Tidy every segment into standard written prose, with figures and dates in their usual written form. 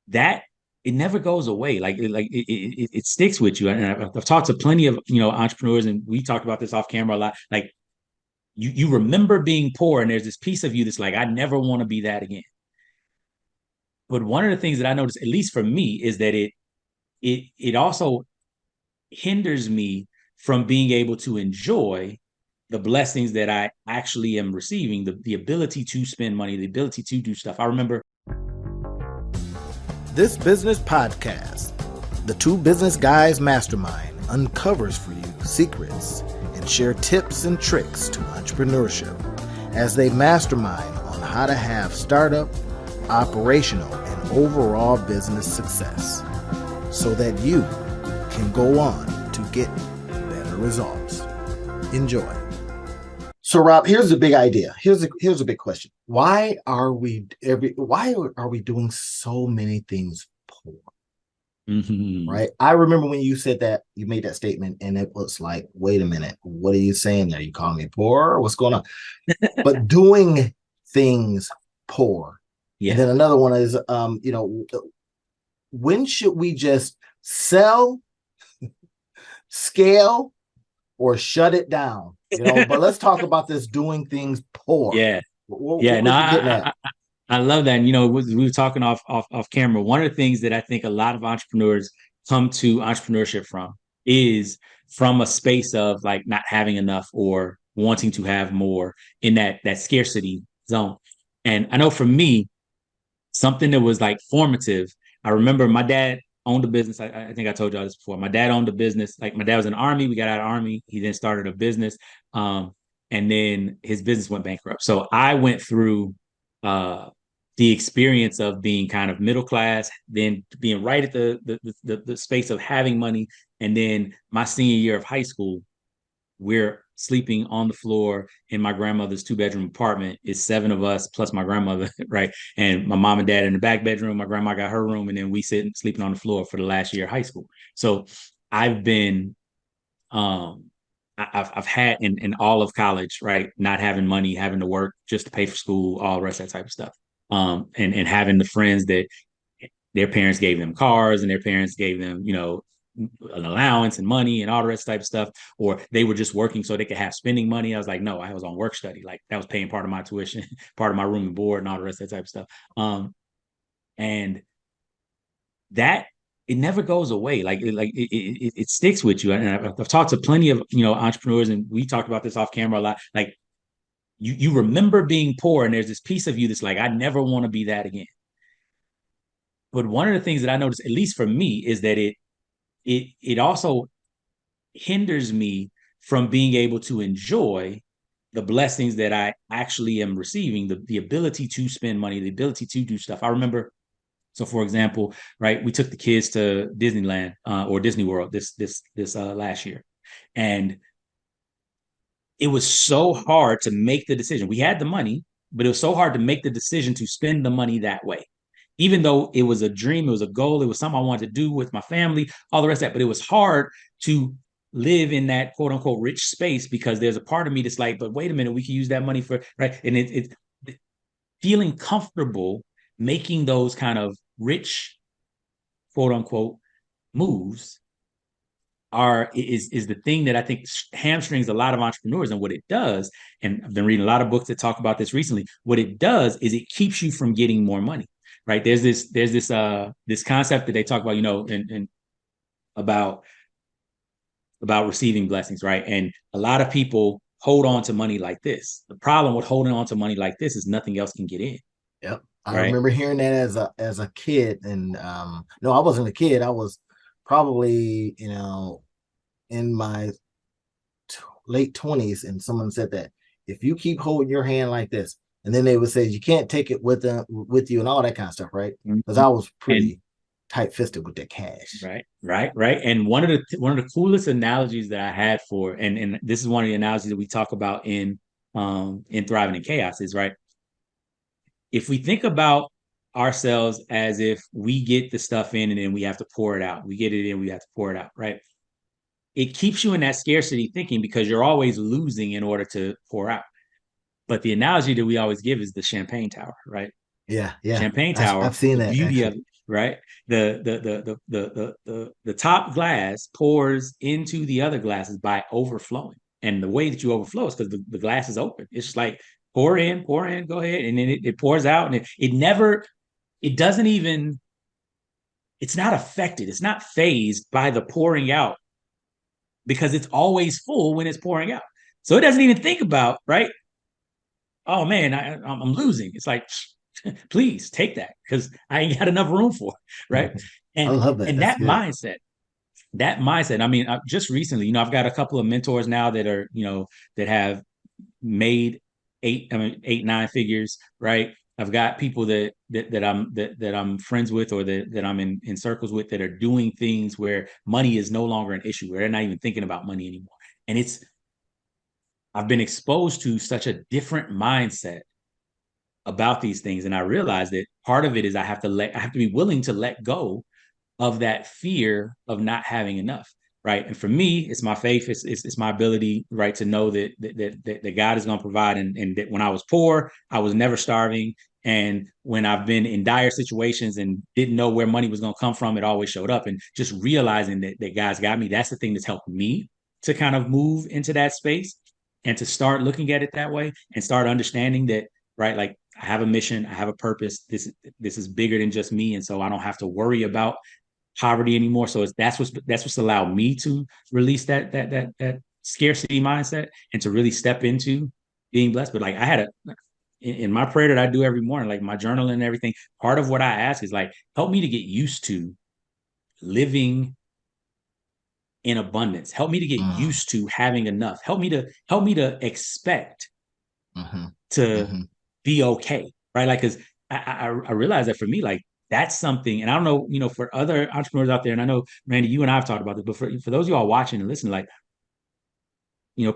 that it never goes away. It sticks with you. And I've talked to plenty of entrepreneurs, and we talked about this off camera a lot. Like you remember being poor, and there's this piece of you that's like, I never want to be that again. But one of the things that I noticed, at least for me, is that it also hinders me from being able to enjoy the blessings that I actually am receiving, the ability to spend money, the ability to do stuff. I remember This business podcast, the Two Business Guys Mastermind, uncovers for you secrets and share tips and tricks to entrepreneurship as they mastermind on how to have startup, operational, and overall business success so that you can go on to get better results. Enjoy. So, Rob, here's the big idea. Here's a big question. Why are we doing so many things poor? mm-hmm. Right? I remember when you said that, you made that statement, and it was like, wait a minute, what are you saying there? You calling me poor? What's going on? But doing things poor. Yeah. And then another one is, when should we just sell, scale, or shut it down? But let's talk about this doing things poor. Yeah. What Yeah. No, you getting at? I love that. And, we were talking off camera. One of the things that I think a lot of entrepreneurs come to entrepreneurship from is from a space of like not having enough or wanting to have more in that scarcity zone. And I know for me, something that was like formative. I remember my dad owned a business. I think I told y'all this before. My dad owned a business. Like my dad was in the army. We got out of the army. He then started a business. And then his business went bankrupt. So I went through uh, the experience of being kind of middle class, then being right at the space of having money, and then my senior year of high school, we're sleeping on the floor in my grandmother's 2-bedroom apartment. It's 7 of us plus my grandmother, right? And my mom and dad in the back bedroom. My grandma got her room, and then we sitting sleeping on the floor for the last year of high school. So I've been, I've had in all of college, right? Not having money, having to work just to pay for school, all the rest of that type of stuff. And having the friends that their parents gave them cars and their parents gave them, an allowance and money and all the rest type of stuff, or they were just working so they could have spending money. I was like, no, I was on work study. Like that was paying part of my tuition, part of my room and board and all the rest of that type of stuff. And that it never goes away. It sticks with you. And I've talked to plenty of, entrepreneurs, and we talked about this off camera a lot. Like you remember being poor, and there's this piece of you that's like, I never want to be that again. But one of the things that I noticed, at least for me, is that it also hinders me from being able to enjoy the blessings that I actually am receiving, the ability to spend money, the ability to do stuff. I remember, so for example, right, we took the kids to Disneyland or Disney World this last year, and it was so hard to make the decision. We had the money, but it was so hard to make the decision to spend the money that way. Even though it was a dream, it was a goal, it was something I wanted to do with my family, all the rest of that. But it was hard to live in that quote unquote rich space because there's a part of me that's like, but wait a minute, we can use that money for right. And it's feeling comfortable making those kind of rich quote unquote moves is the thing that I think hamstrings a lot of entrepreneurs. And what it does, and I've been reading a lot of books that talk about this recently, what it does is it keeps you from getting more money. Right. There's this concept that they talk about, and about receiving blessings, right? And a lot of people hold on to money like this. The problem with holding on to money like this is nothing else can get in. Yep. I Right. remember hearing that as a kid. And no, I wasn't a kid. I was probably, in my late 20s, and someone said that if you keep holding your hand like this, and then they would say you can't take it with you and all that kind of stuff, right? Because I was pretty And tight-fisted with that cash. right. And one of the coolest analogies that I had for, and this is one of the analogies that we talk about in Thriving in Chaos is right. If we think about ourselves as if we get the stuff in and then we have to pour it out, we get it in, we have to pour it out, right? It keeps you in that scarcity thinking because you're always losing in order to pour out. But the analogy that we always give is the champagne tower, right? Yeah, yeah. Champagne tower, I've seen the that beauty of actually. it, right? The top glass pours into the other glasses by overflowing. And the way that you overflow is because the glass is open. It's just like pour in, go ahead, and then it pours out, and it never, it doesn't even, it's not affected, it's not phased by the pouring out because it's always full when it's pouring out. So it doesn't even think about, right? Oh man, I'm losing. It's like, please take that because I ain't got enough room for it, right? I And love that. and That's that good. mindset, that mindset. I mean, just recently, I've got a couple of mentors now that are, that have made eight, nine figures, right? I've got people that I'm friends with, or that I'm in circles with, that are doing things where money is no longer an issue, where they're not even thinking about money anymore. And I've been exposed to such a different mindset about these things. And I realized that part of it is I have to be willing to let go of that fear of not having enough. Right. And for me, it's my faith. It's my ability, right, to know that God is going to provide. And that when I was poor, I was never starving. And when I've been in dire situations and didn't know where money was going to come from, it always showed up. And just realizing that God's got me, that's the thing that's helped me to kind of move into that space and to start looking at it that way and start understanding that, right, like I have a mission, I have a purpose. This is bigger than just me. And so I don't have to worry about poverty anymore. So that's what's allowed me to release that scarcity mindset and to really step into being blessed. But like I had in my prayer that I do every morning, like my journal and everything, part of what I ask is like, help me to get used to living in abundance. Help me to get Mm, used to having enough. Help me to expect mm-hmm, to mm-hmm. be okay, right? Like, because I realize that for me, like that's something, and I don't know, for other entrepreneurs out there, and I know Randy, you and I have talked about this, but for those of you all watching and listening, like,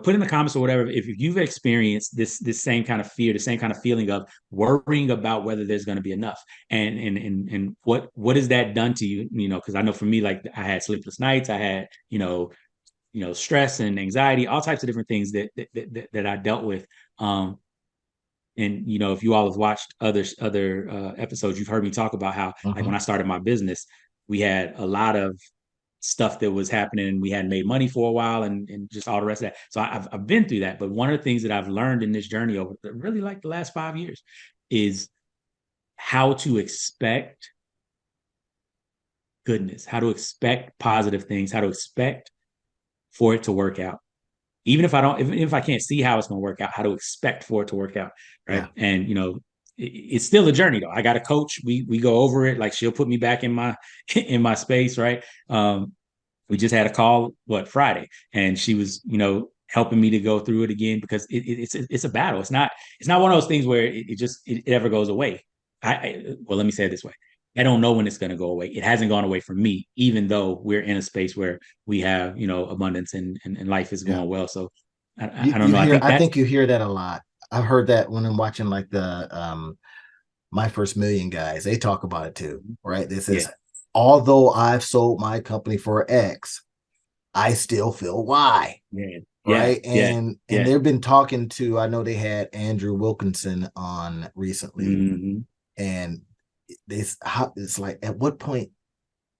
put in the comments or whatever if you've experienced this same kind of fear, the same kind of feeling of worrying about whether there's going to be enough, and what has that done to you? Because I know for me, like I had sleepless nights, I had stress and anxiety, all types of different things that I dealt with. And if you all have watched other episodes, you've heard me talk about how, like, Mm-hmm. when I started my business, we had a lot of stuff that was happening. We hadn't made money for a while, and just all the rest of that. So I've been through that. But one of the things that I've learned in this journey over really like the last 5 years is how to expect goodness, how to expect positive things, how to expect for it to work out, even if I don't, even if I can't see how it's going to work out, how to expect for it to work out, right? Yeah. And it's still a journey though. I got a coach. We go over it. Like she'll put me back in my in my space, right? We just had a call Friday, and she was helping me to go through it again because it's a battle. It's not one of those things where it ever goes away. Well, let me say it this way. I don't know when it's going to go away. It hasn't gone away from me, even though we're in a space where we have, abundance and life is Yeah. going well. So You I don't you know. I hear think I that's think you hear that a lot. I've heard that when I'm watching like the My First Million guys. They talk about it too, right? This yeah, is although I've sold my company for X, I still feel Y, yeah, yeah, right? yeah, And yeah. they've been talking to, I know they had Andrew Wilkinson on recently, Mm-hmm. and it's like at what point,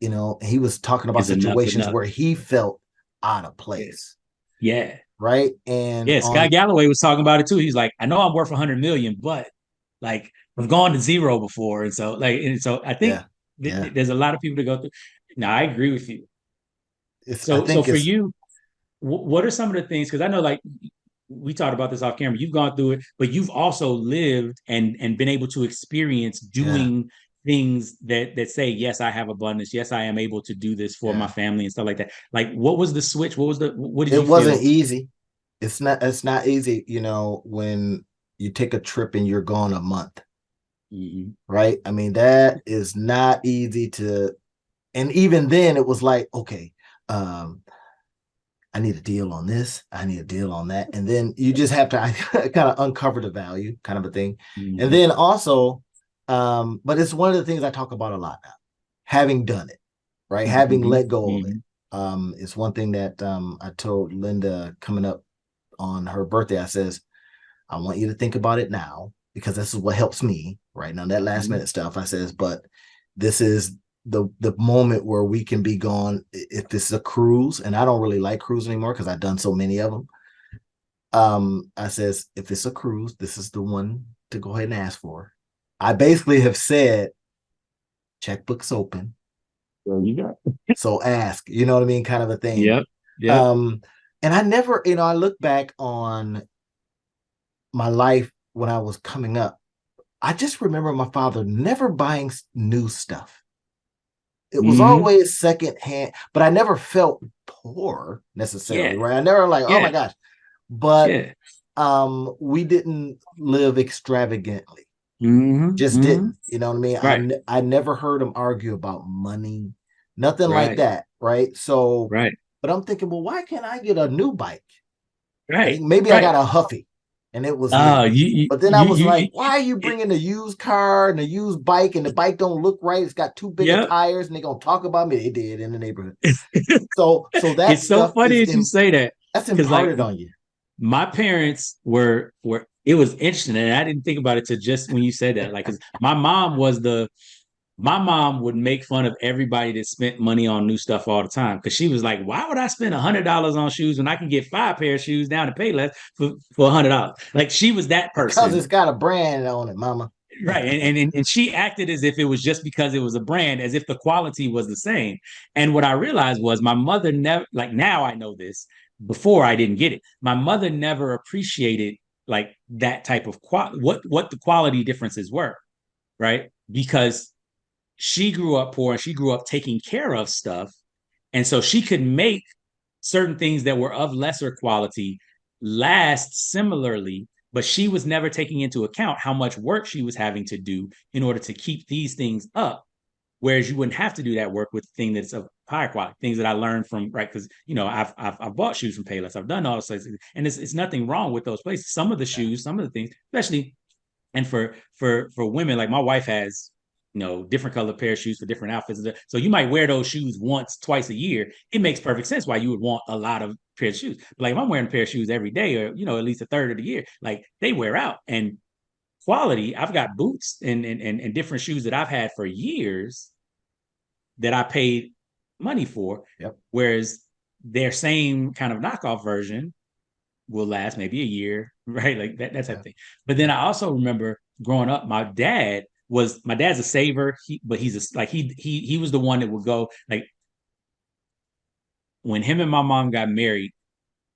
he was talking about Is enough situations enough? where he felt out of Yeah, place, yeah. right? And Yeah, on Scott Galloway was talking about it too. He's like, I know I'm worth 100 million, but like I've gone to zero before, and so I think yeah, yeah. there's a lot of people to go through. Now, I agree with you. I So think for it's you, what are some of the things? Because I know, like we talked about this off camera, you've gone through it, but you've also lived and been able to experience yeah, doing things that say, yes, I have abundance. Yes, I am able to do this for my yeah. family and stuff like that. Like, what was the switch? What did It you wasn't feel? easy. It's not easy, when you take a trip and you're gone a month, Mhm. right? I mean, that is not easy to, and even then it was like, okay, um, I need a deal on this, I need a deal on that. And then you just have to kind of uncover the value, kind of a thing. And Mhm. then also, but it's one of the things I talk about a lot now, having done it, right? Having Mhm. let go of it. Mhm. It's one thing that I told Linda coming up on her birthday. I says, I want you to think about it now because this is what helps me right now. That last Mhm. minute stuff, I says, but this is the moment where we can be gone. If this is a cruise, and I don't really like cruise anymore because I've done so many of them. I says, if it's a cruise, this is the one to go ahead and ask for. I basically have said, checkbook's open. There you go. So ask, you know what I mean? Kind of a thing. Yep. Yep. Um, and I never, I look back on my life when I was coming up. I just remember my father never buying new stuff. It was Hmm. always secondhand, but I never felt poor necessarily, Yeah. right? I never like, oh Yeah. my gosh. But Yeah. we didn't live extravagantly. Hmm. Just Hmm. didn't. You know what I mean? Right. I never heard him argue about money, nothing like Right. that, right? So, Right. but I'm thinking, well, why can't I get a new bike? I Right. think maybe I Right. got a Huffy, and it was Oh, new. But then I was like, you why are you bringing a used car and a used bike, and the bike don't look right? It's got too big of yep. tires, and they're gonna talk about me. They did in the neighborhood. So that It's so stuff funny is that you say that that's because like imparted on you. my parents were it was interesting and I didn't think about it to just when you said that like because my mom would make fun of everybody that spent money on new stuff all the time because she was like, why would I spend $100 on shoes when I can get 5 pair of shoes down and pay less for $100? Like she was that Because person. it's got a brand on it, mama. Right. And she acted as if it was just because it was a brand, as if the quality was the same. And what I realized was my mother never, like now I know this, before I didn't get it. My mother never appreciated like that type of what the quality differences were, right? Because she grew up poor and she grew up taking care of stuff. And so she could make certain things that were of lesser quality last similarly, but she was never taking into account how much work she was having to do in order to keep these things up. Whereas you wouldn't have to do that work with the thing that's of higher quality, things that I learned from, right? Because I've bought shoes from Payless, I've done all those things, and it's nothing wrong with those places. Some of the shoes, some of the things, especially and for women, like my wife has, different color pair of shoes for different outfits. So you might wear those shoes once, twice a year. It makes perfect sense why you would want a lot of pair of shoes. But like if I'm wearing a pair of shoes every day, or at least a third of the year, like they wear out. And quality, I've got boots and different shoes that I've had for years that I paid money for, Yep. whereas their same kind of knockoff version will last maybe a year, right? Like that type Yeah. of thing. But then I also remember growing up, my dad's a saver, but he was the one that would go like when him and my mom got married,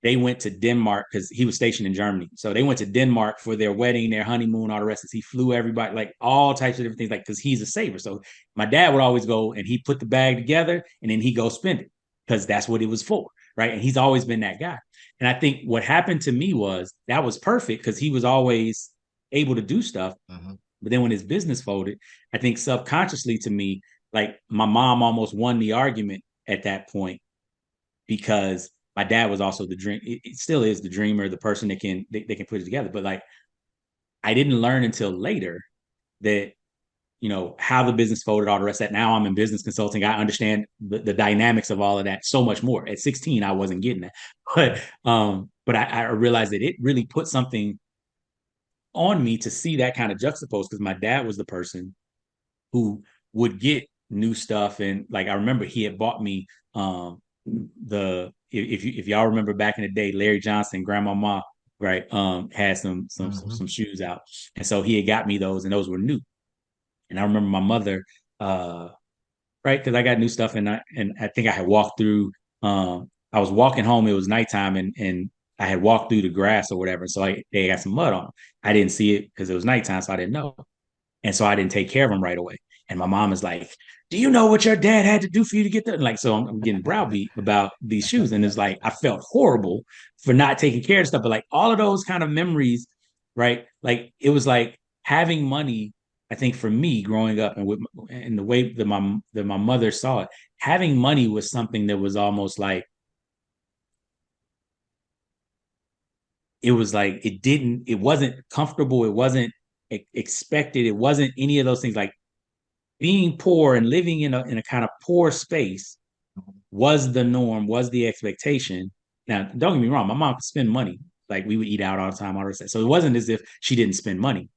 they went to Denmark because he was stationed in Germany. So they went to Denmark for their wedding, their honeymoon, all the rest. He flew everybody, like all types of different things, like because he's a saver. So my dad would always go and he put the bag together and then he go spend it because that's what it was for, right? And he's always been that guy. And I think what happened to me was that was perfect because he was always able to do stuff. Mm-hmm. But then when his business folded, I think subconsciously to me, like my mom almost won the argument at that point because my dad was also the dream. It still is the dreamer, the person that they can put it together. But like, I didn't learn until later that how the business folded, all the rest of that. Now I'm in business consulting. I understand the dynamics of all of that so much more. At 16, I wasn't getting that, but I realized that it really put something on me to see that kind of juxtaposed because my dad was the person who would get new stuff and like I remember he had bought me the if y'all remember back in the day, Larry Johnson, Grandmama, right, had Mm-hmm. some shoes out, and so he had got me those, and those were new. And I remember my mother, right, because I got new stuff, and I think I had walked through. I was walking home. It was nighttime, and I had walked through the grass or whatever. So they got some mud on them. I didn't see it because it was nighttime, so I didn't know. And so I didn't take care of him right away. And my mom is like, do you know what your dad had to do for you to get that? And like, so I'm getting browbeat about these shoes. And it's like, I felt horrible for not taking care of stuff. But like all of those kind of memories, right? Like it was like having money, I think for me growing up and the way that my mother saw it, having money was something that was almost like, it wasn't comfortable. It wasn't expected. It wasn't any of those things. Like being poor and living in a kind of poor space was the norm, was the expectation. Now, don't get me wrong, my mom could spend money. Like we would eat out all the time, all that. So it wasn't as if she didn't spend money,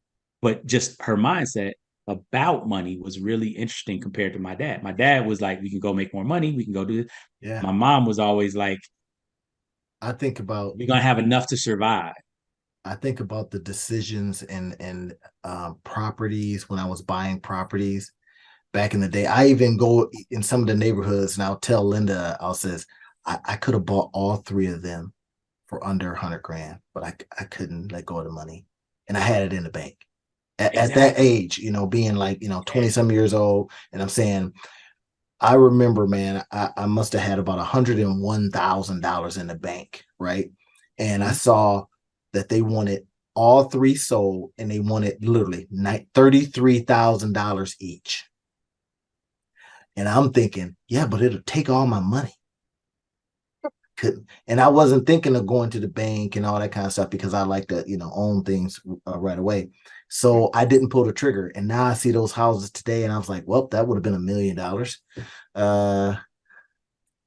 but just her mindset about money was really interesting compared to my dad. My dad was like, we can go make more money, we can go do this. Yeah. My mom was always like, I think about we're gonna have enough to survive. I think about the decisions and properties when I was buying properties back in the day. I even go in some of the neighborhoods and I'll tell Linda, I'll says, I could have bought all three of them for under 100 grand, but I couldn't let go of the money. And I had it in the bank. At that Exactly. age, being like, 20 some years old. And I'm saying, I remember, man, I must have had about $101,000 in the bank, right? And I Mhm. saw that they wanted all three sold, and they wanted literally $33,000 each. And I'm thinking, yeah, but it'll take all my money. Couldn't. And I wasn't thinking of going to the bank and all that kind of stuff because I like to, own things right away. So I didn't pull the trigger. And now I see those houses today, and I was like, well, that would have been $1 million. Uh,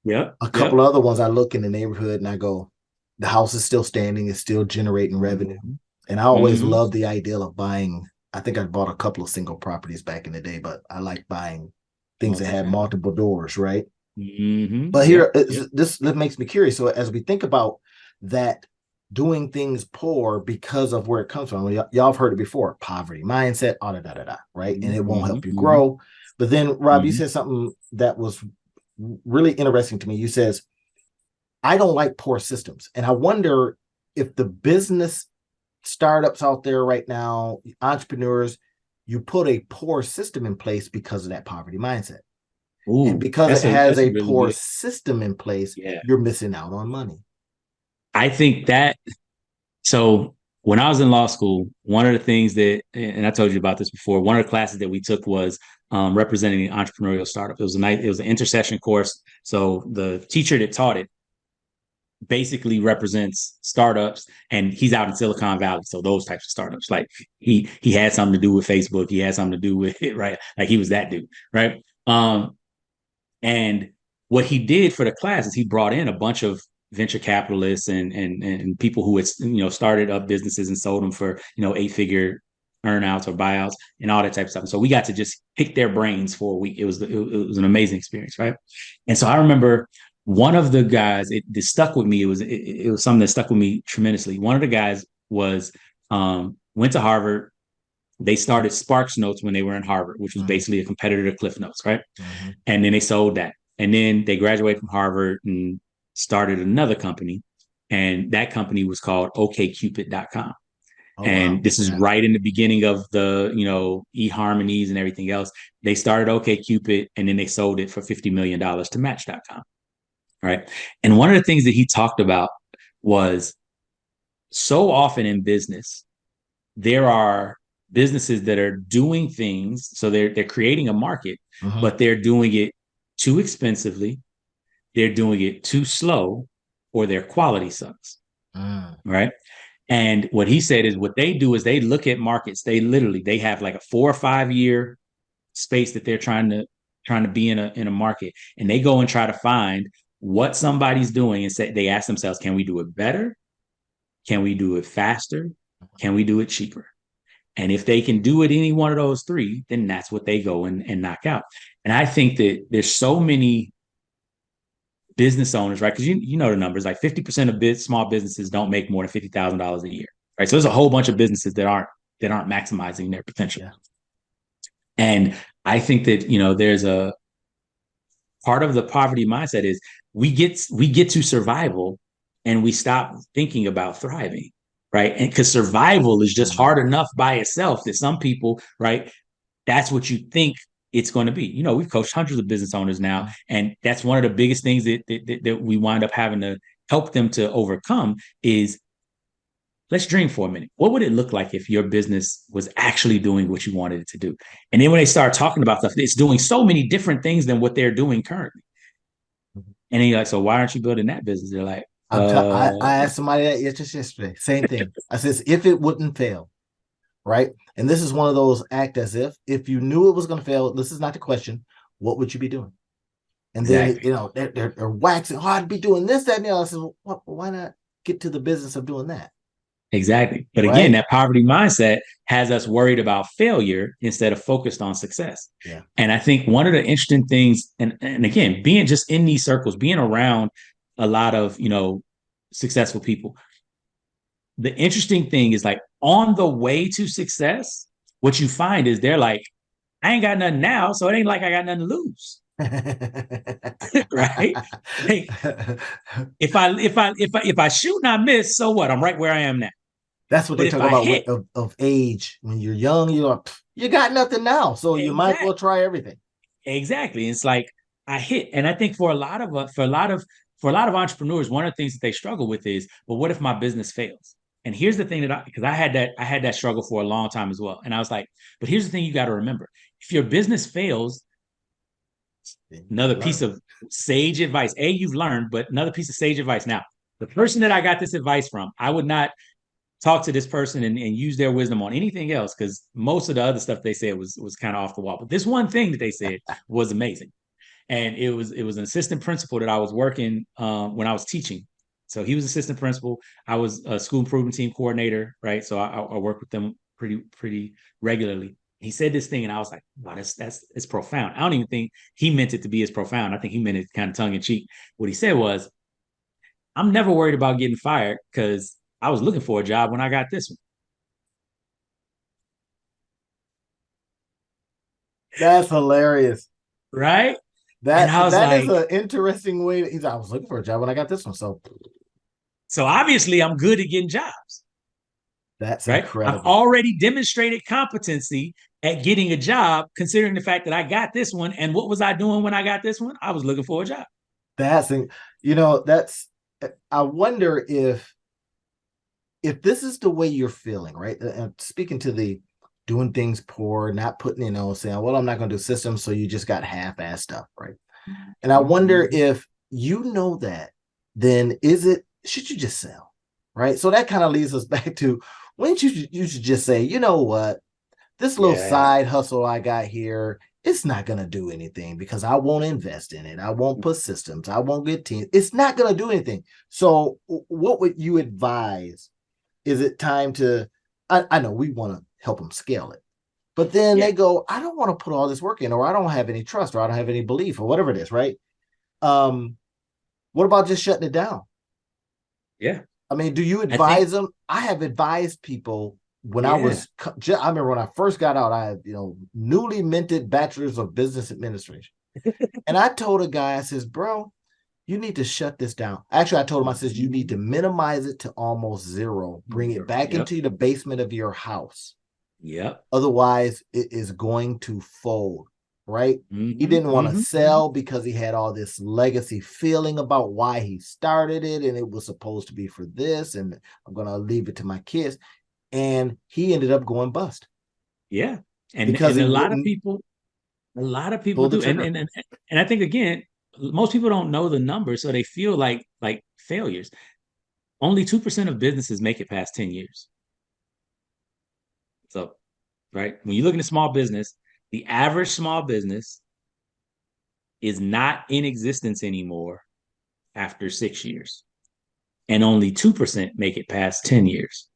Yep. a couple Yep. of other ones I look in the neighborhood and I go, the house is still standing, it's still generating revenue. Mhm. And I always Mhm. love the idea of buying. I think I bought a couple of single properties back in the day, but I like buying things that have Multifamily. multiple doors, right? Mhm. But Yep. here, Yep. this makes me curious. So as we think about that, doing things poor because of where it comes from, y'all have heard it before: poverty mindset, right? And it won't Mhm. help you Mhm. grow. But then, Rob, you Mhm. said something that was really interesting to me. You says, I don't like poor systems. And I wonder if the business startups out there right now, entrepreneurs, you put a poor system in place because of that poverty mindset. And Ooh, because it has that's a a really poor good. system in place, Yeah. you're missing out on money. I think that so when I was in law school, one of the things that, and I told you about this before, one of the classes that we took was representing an entrepreneurial startup. It was an intercession course. So the teacher that taught it basically represents startups, and he's out in Silicon Valley. So those types of startups, like he had something to do with Facebook, he had something to do with it, right? Like he was that dude, right? And what he did for the class is he brought in a bunch of venture capitalists and people who had started up businesses and sold them for 8-figure earnouts or buyouts and all that type of stuff. So we got to just pick their brains for a week. It was an amazing experience, right? And so I remember one of the guys it stuck with me. It was something that stuck with me tremendously. One of the guys was went to Harvard. They started Sparks Notes when they were in Harvard, which was Mm-hmm. basically a competitor to Cliff Notes, right? Mm-hmm. And then they sold that. And then they graduated from Harvard and started another company. And that company was called okcupid.com. Oh, And wow. this is Yeah. right in the beginning of the, eHarmonies and everything else. They started OKCupid and then they sold it for $50 million to Match.com. Right. And one of the things that he talked about was so often in business, there are businesses that are doing things. So they're creating a market, Mm-hmm. but they're doing it too expensively, they're doing it too slow, or their quality sucks. Mm. Right. And what he said is what they do is they look at markets. They have like a 4 or 5 year space that they're trying to be in a market, and they go and try to find what somebody's doing and say they ask themselves, can we do it better? Can we do it faster? Can we do it cheaper? And if they can do it any one of those three, then that's what they go and knock out. And I think that there's so many business owners, right? Because you know the numbers, like 50% of small businesses don't make more than $50,000 a year, right? So there's a whole bunch of businesses that aren't maximizing their potential. Yeah. And I think that there's a part of the poverty mindset is we get to survival and we stop thinking about thriving, right? And because survival is just Mm-hmm. hard enough by itself that some people, right, that's what you think it's going to be. We've coached hundreds of business owners now, and that's one of the biggest things that we wind up having to help them to overcome is let's dream for a minute. What would it look like if your business was actually doing what you wanted it to do? And then when they start talking about stuff, it's doing so many different things than what they're doing currently. Mm-hmm. And then you're like, so why aren't you building that business? They're like, I asked somebody that just yesterday. Same thing. I says, if it wouldn't fail, right? And this is one of those act as if you knew it was going to fail. This is not the question. What would you be doing? And then exactly. they're waxing hard to be doing this, that, and the other. I said, well, why not get to the business of doing that? Exactly. But again, right? that poverty mindset has us worried about failure instead of focused on success. Yeah. And I think one of the interesting things, and again, being just in these circles, being around a lot of, successful people, the interesting thing is like on the way to success, what you find is they're like, I ain't got nothing now, so it ain't like I got nothing to lose. Right? Like if I shoot and I miss, so what? I'm right where I am now. That's what But they if talk I about hit, of age. When you're young, you got nothing now, so you might as well exactly, try everything. exactly. It's like I hit, and I think for a lot of entrepreneurs, one of the things that they struggle with is, but what if my business fails? And here's the thing because I had that struggle for a long time as well. And I was like, but here's the thing you got to remember: if your business fails, Then another you piece learn. of sage advice. You've learned, but another piece of sage advice. Now, the person that I got this advice from, I would not talk to this person and use their wisdom on anything else because most of the other stuff they said was kind of off the wall. But this one thing that they said was amazing, and it was an assistant principal that I was working when I was teaching. So he was assistant principal. I was a school improvement team coordinator, right? So I worked with them pretty regularly. He said this thing, and I was like, "Wow, that's it's profound." I don't even think he meant it to be as profound. I think he meant it kind of tongue in cheek. What he said was, "I'm never worried about getting fired because I was looking for a job when I got this one." That's hilarious. Right? And That I was that is like, an interesting way. He's like, I was looking for a job when I got this one, so so obviously I'm good at getting jobs, that's right? I've incredible. already demonstrated competency at getting a job, considering the fact that I got this one. And what was I doing when I got this one? I was looking for a job. That's that's. I wonder if this is the way you're feeling, right? And speaking to the doing things poor, not putting, saying, well, I'm not going to do systems, so you just got half-ass stuff, right? And I wonder Mm-hmm. if that, then should you just sell, right? So that kind of leads us back to when you should just say, you know what, this little Yeah. side hustle I got here, it's not going to do anything because I won't invest in it. I won't put systems. I won't get teams. It's not going to do anything. So what would you advise? Is it time to, I know we want to help them scale it, but then Yeah. they go, I don't want to put all this work in, or I don't have any trust, or I don't have any belief, or whatever it is, right? Um, what about just shutting it down? Yeah. I mean, do you I think, advise them? I have advised people when I yeah. was, I remember when I first got out, I had, newly minted bachelor's of business administration. And I told a guy, I says, bro, you need to shut this down. Actually, I told him, I says, you need to minimize it to almost zero, bring it back Yep. into the basement of your house. Yep. Otherwise, it is going to fold, right? He Mm-hmm. didn't want to Mm-hmm. sell because he had all this legacy feeling about why he started it, and it was supposed to be for this, and I'm going to leave it to my kids. And he ended up going bust Yeah. And because and he a lot of wouldn't people, a lot of people pull the do. And trigger. and I think again, most people don't know the numbers, so they feel like failures. Only 2% of businesses make it past 10 years. So, right, when you look at small business, the average small business is not in existence anymore after 6 years, and only 2% make it past 10 years.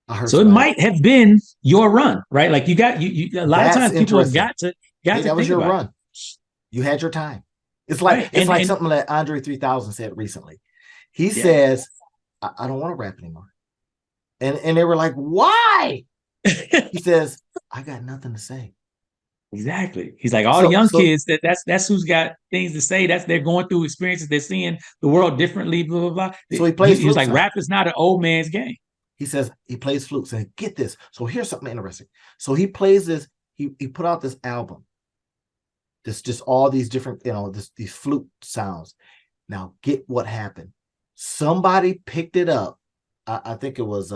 I heard So it somebody. might have been your run, right? Like you a lot of That's times people have interesting. got Hey, to that was think your about run. You had your time. right. It's like And something that Andre 3000 said recently. He yeah. says, I don't want to rap anymore. And they were like, why? He says, I got nothing to say. Exactly. He's like all the So young so kids that's who's got things to say. They're going through experiences. They're seeing the world differently. Blah blah blah. so he plays He was flutes like, now. rap is not an old man's game. He says he plays flutes. And get this. So here's something interesting. So he plays this, he put out this album. This just all these different, these flute sounds. Now get what happened. Somebody picked it up. I think it was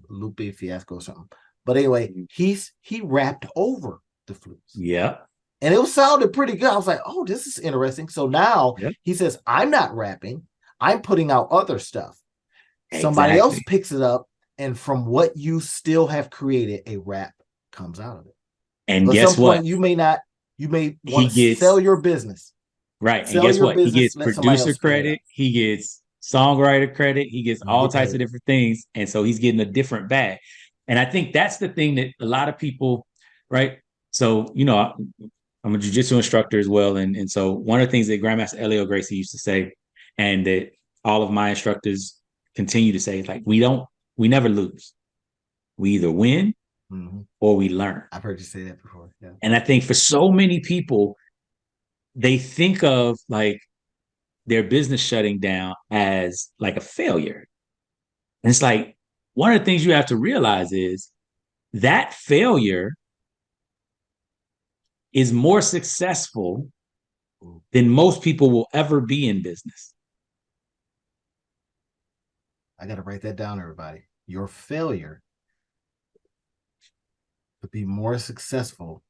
Lupe Fiasco or something. But anyway, he rapped over the flutes. Yeah. And it sounded pretty good. I was like, oh, this is interesting. So now Yep. he says, I'm not rapping. I'm putting out other stuff. Somebody else Exactly. picks it up. And from what you still have created, a rap comes out of it. And So at some guess what? point, you may want He to sell gets your business. right. And Sell guess your what? He business, gets let somebody producer else pick it credit. up. He gets songwriter credit. He gets all types Hey, of different things. And so he's getting a different bag. And I think that's the thing that a lot of people, right? So, I'm a jujitsu instructor as well. And so one of the things that Grandmaster Elio Gracie used to say, and that all of my instructors continue to say, is like, we never lose. We either win mm-hmm. or we learn. I've heard you say that before. Yeah. And I think for so many people, they think of like their business shutting down as like a failure. And it's like one of the things you have to realize is that failure is more successful than most people will ever be in business. I got to write that down, everybody. Your failure to be more successful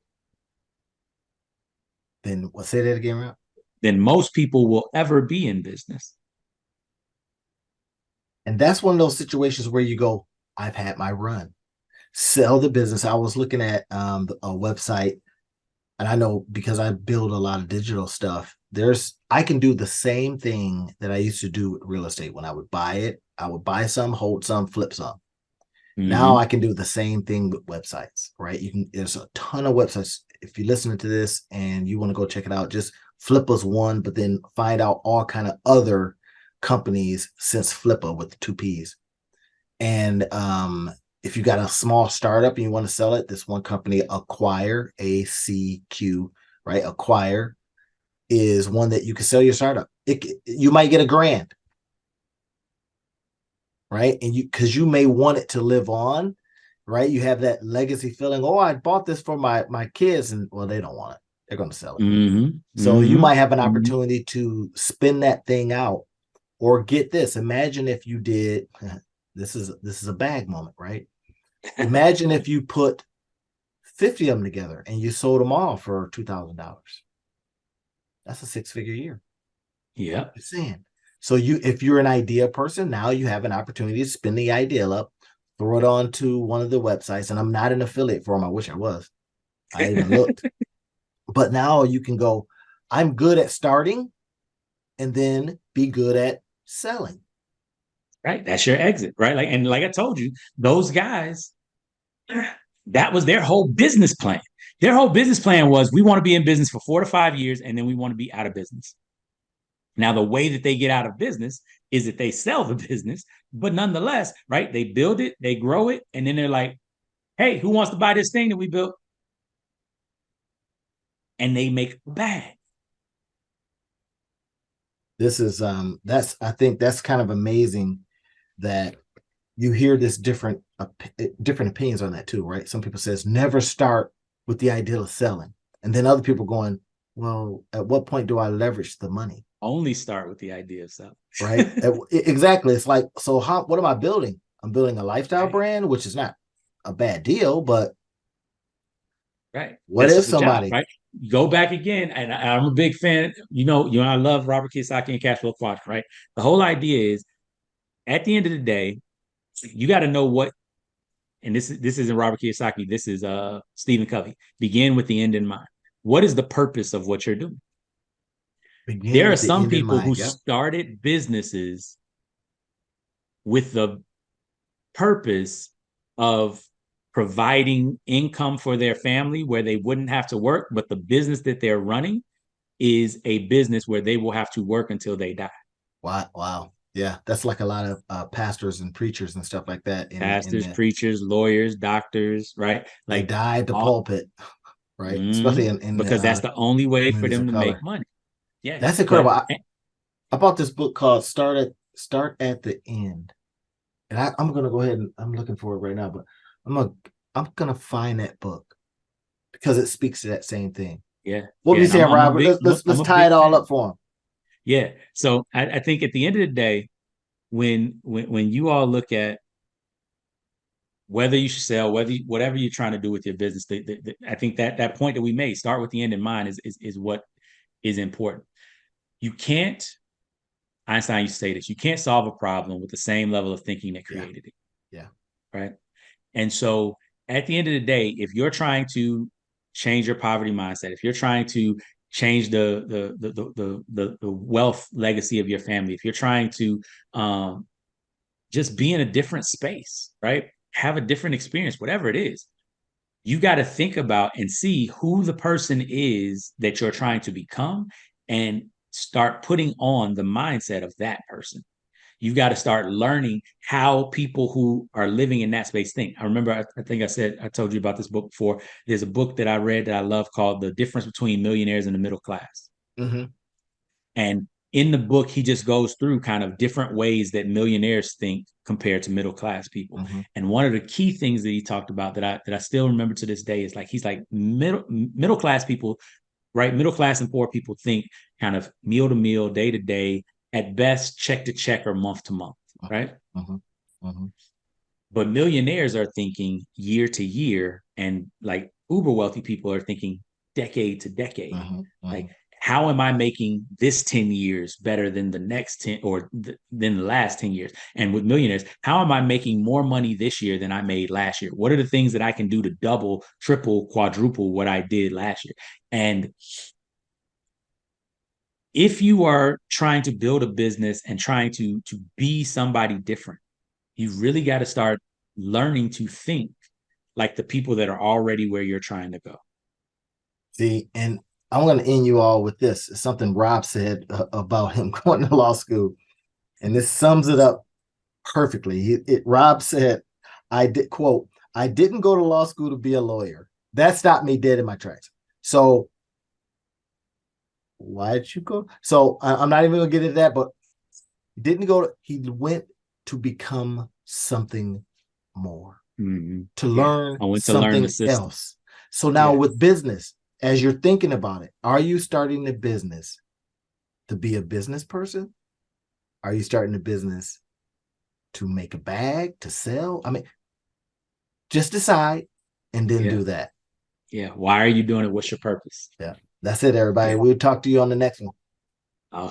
than what? Say that again, Rob. Than most people will ever be in business. And that's one of those situations where you go, I've had my run. Sell the business. I was looking at a website, and I know because I build a lot of digital stuff, I can do the same thing that I used to do with real estate. When I would buy it, I would buy some, hold some, flip some. Now I can do the same thing with websites, right? There's a ton of websites. If you're listening to this and you want to go check it out, just flip us one, but then find out all kind of other companies since Flippa with the two P's. And if you got a small startup and you want to sell it, this one company, Acquire, ACQ, right? Acquire is one that you can sell your startup. You might get $1,000, right? And because you may want it to live on, right? You have that legacy feeling. Oh, I bought this for my kids, and well, they don't want it. They're going to sell it. Mm-hmm. So you might have an opportunity to spin that thing out, or get this. Imagine if you did. This is a bag moment, right? Imagine if you put 50 of them together and you sold them all for $2,000. That's a 6-figure year. Yeah. I'm saying. So if you're an idea person, now you have an opportunity to spin the idea up, throw it onto one of the websites. And I'm not an affiliate for them. I wish I was. I even looked. But now you can go, I'm good at starting and then be good at selling. Right. That's your exit. Right. Like I told you, those guys, that was their whole business plan. Their whole business plan was we want to be in business for 4 to 5 years and then we want to be out of business. Now, the way that they get out of business is that they sell the business, but nonetheless, right, they build it, they grow it, and then they're like, hey, who wants to buy this thing that we built? And they make a bag. This is I think that's kind of amazing that you hear this different opinions on that too, right? Some people says never start with the ideal of selling, and then other people going, well, at what point do I leverage the money? Only start with the idea of selling. Right. Exactly. It's like, so what am I building? I'm building a lifestyle brand, which is not a bad deal, but right. What That's if somebody job, right? Go back again, and I'm a big fan. I love Robert Kiyosaki and Cash Flow Quadrant, right? The whole idea is, at the end of the day, you got to know what. And this isn't Robert Kiyosaki. This is Stephen Covey. Begin with the end in mind. What is the purpose of what you're doing? There are some people who started businesses with the purpose of providing income for their family where they wouldn't have to work, but the business that they're running is a business where they will have to work until they die. Wow. Yeah, that's like a lot of pastors and preachers and stuff like that. Pastors, preachers, lawyers, doctors, right? Like they die at the pulpit, right? Especially in because that's the only way for them to make money. Yeah, that's incredible. I bought this book called Start at the End, and I'm gonna go ahead and I'm looking for it right now, but I'm gonna find that book because it speaks to that same thing. Yeah. What are you saying, Robert? Let's tie it all up for him. Yeah. So I think at the end of the day, when you all look at whether you should sell, whatever you're trying to do with your business, I think that point that we made, start with the end in mind, is what is important. You can't, Einstein used to say this, you can't solve a problem with the same level of thinking that created it. Yeah. Right. And so at the end of the day, if you're trying to change your poverty mindset, if you're trying to change the wealth legacy of your family, if you're trying to just be in a different space, right? Have a different experience, whatever it is, you got to think about and see who the person is that you're trying to become and start putting on the mindset of that person. You got to start learning how people who are living in that space think. I remember, I think I told you about this book before. There's a book that I read that I love called The Difference Between Millionaires and the Middle Class. Mm-hmm. And in the book, he just goes through kind of different ways that millionaires think compared to middle class people. Mm-hmm. And one of the key things that he talked about that I still remember to this day is like he's like middle class people, right? Middle class and poor people think kind of meal to meal, day to day, at best check to check or month to month, right? Mm-hmm. Mm-hmm. But millionaires are thinking year to year, and like uber wealthy people are thinking decade to decade. Mm-hmm. Mm-hmm. Like, how am I making this 10 years better than the next 10 or than the last 10 years? And with millionaires, how am I making more money this year than I made last year? What are the things that I can do to double, triple, quadruple what I did last year? And if you are trying to build a business and trying to be somebody different, you really got to start learning to think like the people that are already where you're trying to go. See, and I'm going to end you all with this. It's something Rob said about him going to law school, and this sums it up perfectly. Rob said, "I did quote, I didn't go to law school to be a lawyer. That stopped me dead in my tracks. So why did you go? So I'm not even going to get into that, but he didn't go. He went to become something more, Mm-hmm. to Yeah. learn I went to learn the something system. else. So now Yeah. with business, as you're thinking about it, are you starting the business to be a business person? Are you starting a business to make a bag, to sell? I mean, just decide and then Yeah. do that. Yeah. Why are you doing it? What's your purpose? Yeah. That's it, everybody. Yeah. We'll talk to you on the next one. Awesome.